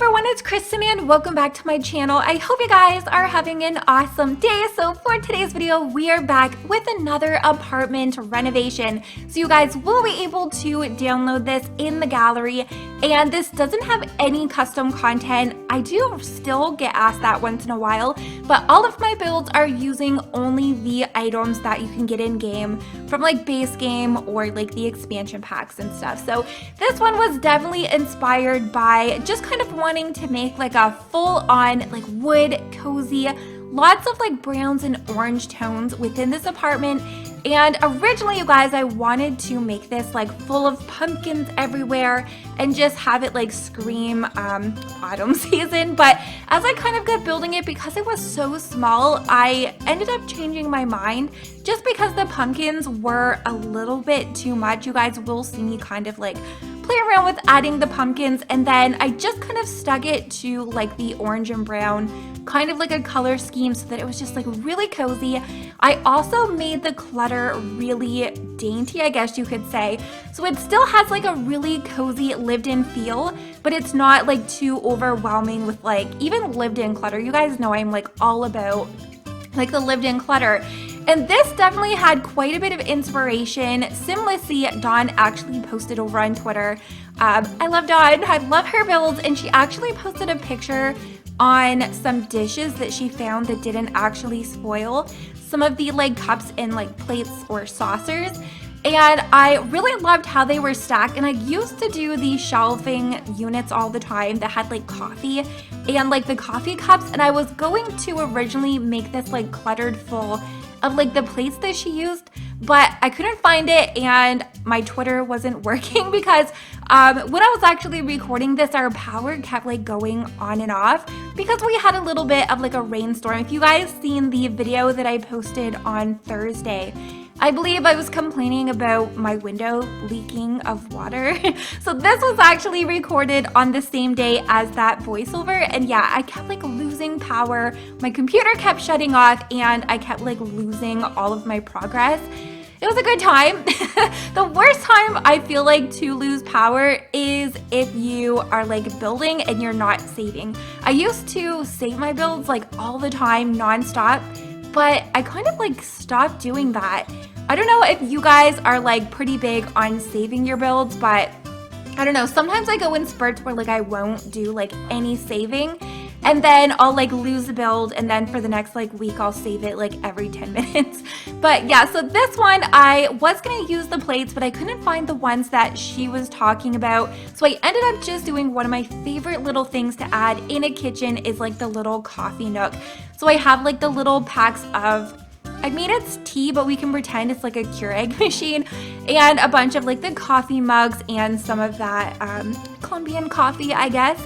everyone, it's Kristen and welcome back to my channel. I hope you guys are having an awesome day. So for today's video, we are back with another apartment renovation. So you guys will be able to download this in the gallery, and this doesn't have any custom content. I do still get asked that once in a while, but all of my builds are using only the items that you can get in game from like base game or like the expansion packs and stuff. So this one was definitely inspired by just kind of wanting to make like a full-on like wood cozy, lots of like browns and orange tones within this apartment. And originally, you guys, I wanted to make this like full of pumpkins everywhere and just have it like scream autumn season. But as I kind of got building it, because it was so small, I ended up changing my mind just because the pumpkins were a little bit too much. You guys will see me kind of like play around with adding the pumpkins, and then I just kind of stuck it to like the orange and brown, kind of like a color scheme, so that it was just like really cozy. I also made the clutter really dainty, I guess you could say. So it still has like a really cozy lived-in feel, but it's not like too overwhelming with like even lived-in clutter. You guys know I'm like all about like the lived-in clutter. And this definitely had quite a bit of inspiration. Simlissy, Dawn actually posted over on Twitter. I love Dawn, I love her builds, and she actually posted a picture on some dishes that she found that didn't actually spoil. Some of the like cups and like plates or saucers. And I really loved how they were stacked, and I used to do these shelving units all the time that had like coffee and like the coffee cups, and I was going to originally make this like cluttered full of like the plates that she used, but I couldn't find it and my Twitter wasn't working because when I was actually recording this, our power kept like going on and off because we had a little bit of like a rainstorm. If you guys seen the video that I posted on Thursday, I believe I was complaining about my window leaking of water. So this was actually recorded on the same day as that voiceover. And yeah, I kept like losing power. My computer kept shutting off and I kept like losing all of my progress. It was a good time. The worst time I feel like to lose power is if you are like building and you're not saving. I used to save my builds like all the time, nonstop, but I kind of like stopped doing that. I don't know if you guys are like pretty big on saving your builds, but I don't know, sometimes I go in spurts where like I won't do like any saving, and then I'll like lose the build, and then for the next like week I'll save it like every 10 minutes. But yeah, so this one I was gonna use the plates, but I couldn't find the ones that she was talking about. So I ended up just doing one of my favorite little things to add in a kitchen is like the little coffee nook. So I have like the little packs of, I mean it's tea, but we can pretend it's like a Keurig machine, and a bunch of like the coffee mugs and some of that Colombian coffee, I guess.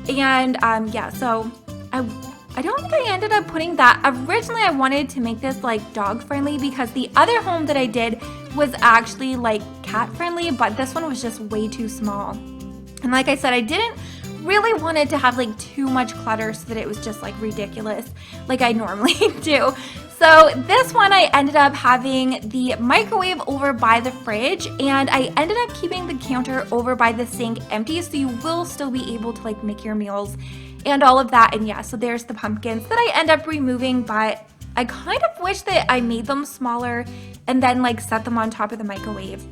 And yeah, so I don't think I ended up putting that. Originally I wanted to make this like dog friendly because the other home that I did was actually like cat friendly, but this one was just way too small. And like I said, I didn't really want it to have like too much clutter so that it was just like ridiculous like I normally do. So this one I ended up having the microwave over by the fridge, and I ended up keeping the counter over by the sink empty, so you will still be able to like make your meals and all of that. And yeah, so there's the pumpkins that I end up removing, but I kind of wish that I made them smaller and then like set them on top of the microwave.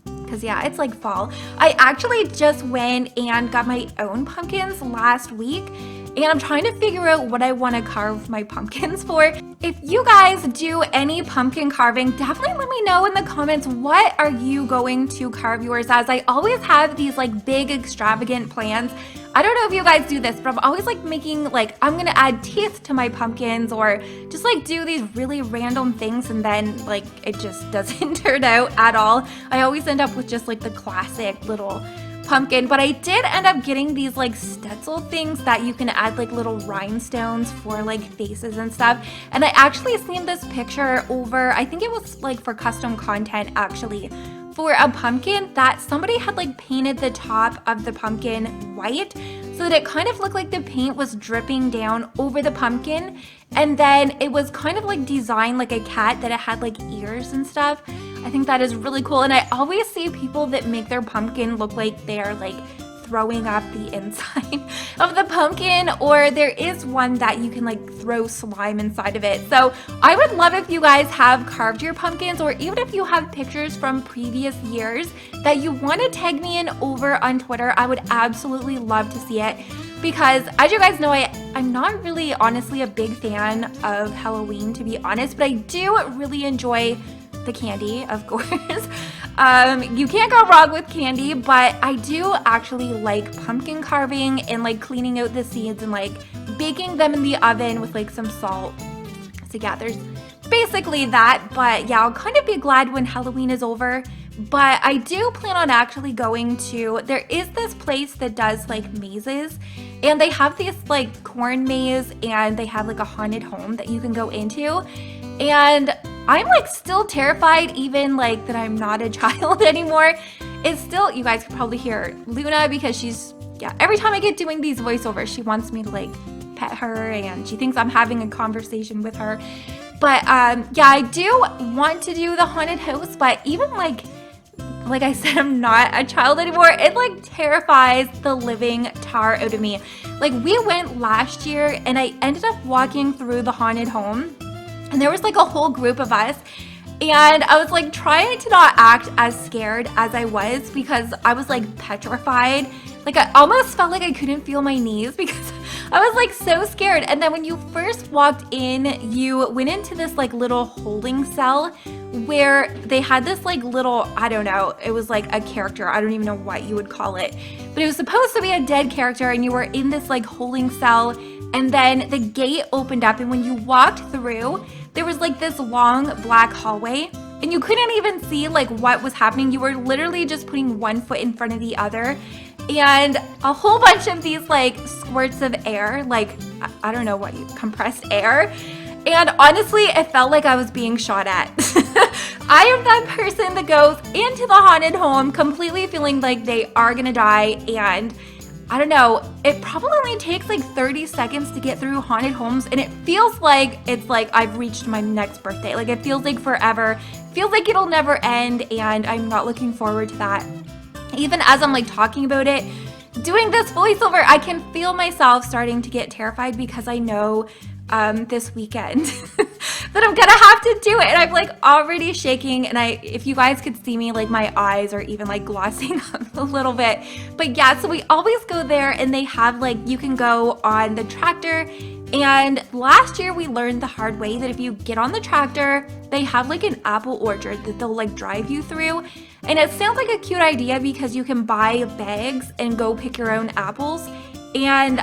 Because yeah, it's like fall. I actually just went and got my own pumpkins last week, and I'm trying to figure out what I want to carve my pumpkins for. If you guys do any pumpkin carving, definitely let me know in the comments, what are you going to carve yours as? I always have these like big extravagant plans. I don't know if you guys do this, but I'm always like making like, I'm gonna add teeth to my pumpkins, or just like do these really random things, and then like it just doesn't turn out at all. I always end up with just like the classic little pumpkin, but I did end up getting these like stencil things that you can add like little rhinestones for like faces and stuff. And I actually seen this picture over, I think it was like for custom content actually, for a pumpkin that somebody had like painted the top of the pumpkin white so that it kind of looked like the paint was dripping down over the pumpkin, and then it was kind of like designed like a cat, that it had like ears and stuff. I think that is really cool, and I always see people that make their pumpkin look like they're like throwing up the inside of the pumpkin, or there is one that you can like throw slime inside of it. So I would love if you guys have carved your pumpkins, or even if you have pictures from previous years that you want to tag me in over on Twitter. I would absolutely love to see it, because as you guys know, I'm not really honestly a big fan of Halloween, to be honest, but I do really enjoy the candy, of course. You can't go wrong with candy, but I do actually like pumpkin carving and like cleaning out the seeds and like baking them in the oven with like some salt. So yeah, there's basically that, but yeah, I'll kind of be glad when Halloween is over. But I do plan on actually going to, there is this place that does like mazes, and they have this like corn maze, and they have like a haunted home that you can go into. And I'm like still terrified, even like that I'm not a child anymore. It's still, you guys can probably hear Luna, because she's, yeah, every time I get doing these voiceovers, she wants me to like pet her, and she thinks I'm having a conversation with her. But yeah, I do want to do the haunted house, but even like I said, I'm not a child anymore. It like terrifies the living tar out of me. Like we went last year, and I ended up walking through the haunted home, and there was like a whole group of us, and I was like trying to not act as scared as I was, because I was like petrified. Like I almost felt like I couldn't feel my knees because I was like so scared. And then when you first walked in, you went into this like little holding cell where they had this like little, I don't know, it was like a character. I don't even know what you would call it, but it was supposed to be a dead character, and you were in this like holding cell, and then the gate opened up, and when you walked through, there was like this long black hallway, and you couldn't even see like what was happening. You were literally just putting one foot in front of the other, and a whole bunch of these like squirts of air, like I don't know what, compressed air. And honestly, it felt like I was being shot at. I am that person that goes into the haunted home completely feeling like they are gonna die, and I don't know, it probably only takes like 30 seconds to get through haunted homes, and it feels like it's like I've reached my next birthday. Like it feels like forever, feels like it'll never end, and I'm not looking forward to that. Even as I'm like talking about it, doing this voiceover, I can feel myself starting to get terrified, because I know this weekend that I'm gonna have to do it, and I'm like already shaking, and if you guys could see me, like my eyes are even like glossing up a little bit. But yeah, so we always go there, and they have like, you can go on the tractor, and last year we learned the hard way that if you get on the tractor, they have like an apple orchard that they'll like drive you through. And it sounds like a cute idea, because you can buy bags and go pick your own apples. And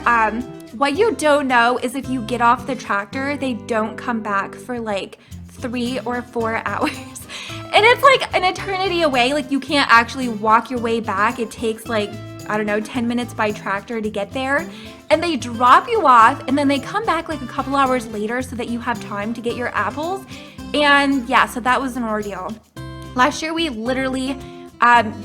what you don't know is if you get off the tractor, they don't come back for like 3 or 4 hours. And it's like an eternity away. Like you can't actually walk your way back. It takes like, I don't know, 10 minutes by tractor to get there. And they drop you off, and then they come back like a couple hours later so that you have time to get your apples. And yeah, so that was an ordeal. Last year we literally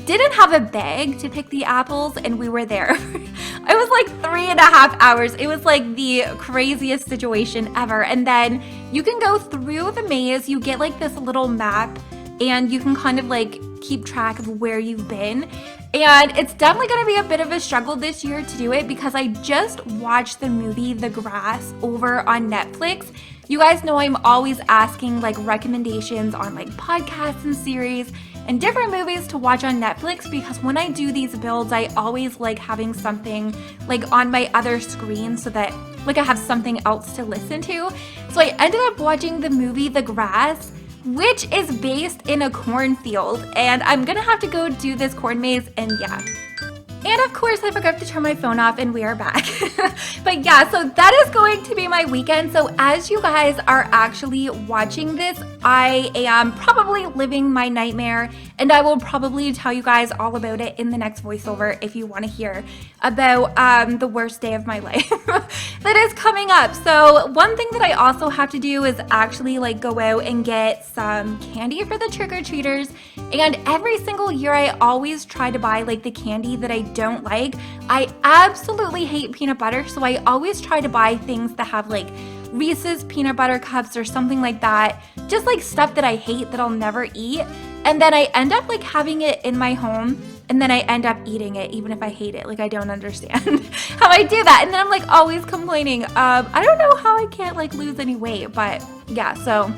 didn't have a bag to pick the apples, and we were there. It was like 3.5 hours. It was like the craziest situation ever. And then you can go through the maze. You get like this little map, and you can kind of like keep track of where you've been. And it's definitely going to be a bit of a struggle this year to do it, because I just watched the movie The Grass over on Netflix. You guys know I'm always asking like recommendations on like podcasts and series and different movies to watch on Netflix, because when I do these builds, I always like having something like on my other screen so that like I have something else to listen to. So I ended up watching the movie The Grass, which is based in a cornfield, and I'm gonna have to go do this corn maze, and yeah. And of course, I forgot to turn my phone off, and we are back. But yeah, so that is going to be my weekend. So as you guys are actually watching this, I am probably living my nightmare, and I will probably tell you guys all about it in the next voiceover if you want to hear about the worst day of my life that is coming up. So one thing that I also have to do is actually like go out and get some candy for the trick-or-treaters. And every single year I always try to buy like the candy that I don't like. I absolutely hate peanut butter, so I always try to buy things that have like Reese's peanut butter cups or something like that, just like stuff that I hate that I'll never eat. And then I end up like having it in my home and then I end up eating it even if I hate it. Like, I don't understand how I do that. And then I'm like always complaining. I don't know how I can't like lose any weight, but yeah, so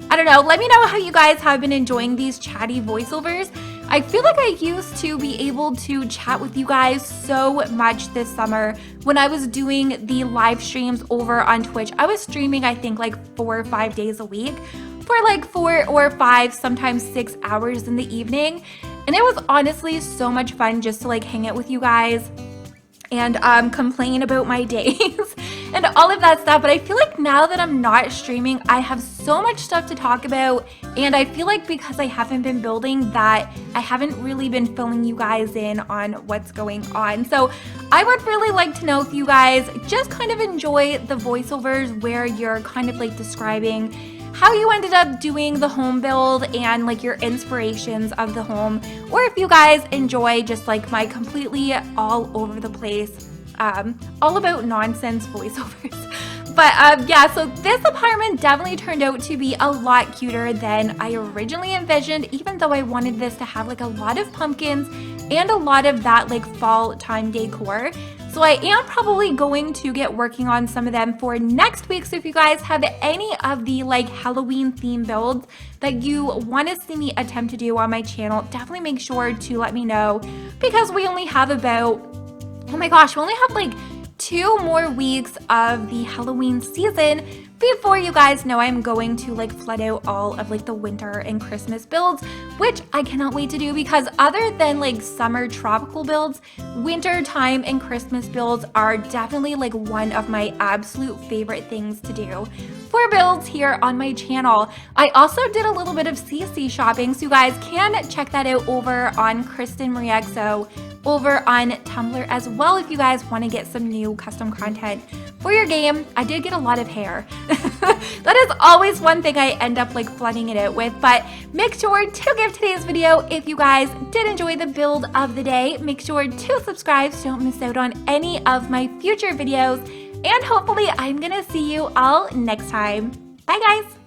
I don't know. Let me know how you guys have been enjoying these chatty voiceovers. I feel like I used to be able to chat with you guys so much this summer when I was doing the live streams over on Twitch. I was streaming, I think, like 4 or 5 days a week for like 4 or 5, sometimes 6 hours in the evening. And it was honestly so much fun just to like hang out with you guys and complain about my days and all of that stuff. But I feel like now that I'm not streaming, I have so much stuff to talk about, and I feel like because I haven't been building that, I haven't really been filling you guys in on what's going on. So I would really like to know if you guys just kind of enjoy the voiceovers where you're kind of like describing how you ended up doing the home build and like your inspirations of the home, or if you guys enjoy just like my completely all over the place, all about nonsense voiceovers. But yeah, so this apartment definitely turned out to be a lot cuter than I originally envisioned, even though I wanted this to have like a lot of pumpkins and a lot of that like fall time decor. So I am probably going to get working on some of them for next week. So if you guys have any of the like Halloween theme builds that you want to see me attempt to do on my channel, definitely make sure to let me know, because we only have about, oh my gosh, we only have like 2 more weeks of the Halloween season before you guys know I'm going to like flood out all of like the winter and Christmas builds, which I cannot wait to do, because other than like summer tropical builds, winter time and Christmas builds are definitely like one of my absolute favorite things to do for builds here on my channel. I also did a little bit of CC shopping, so you guys can check that out over on KrystinMyrieXo over on Tumblr as well if you guys want to get some new custom content for your game. I did get a lot of hair. That is always one thing I end up like flooding it out with, but make sure to give today's video, if you guys did enjoy the build of the day, make sure to subscribe so you don't miss out on any of my future videos, and hopefully I'm gonna see you all next time. Bye guys!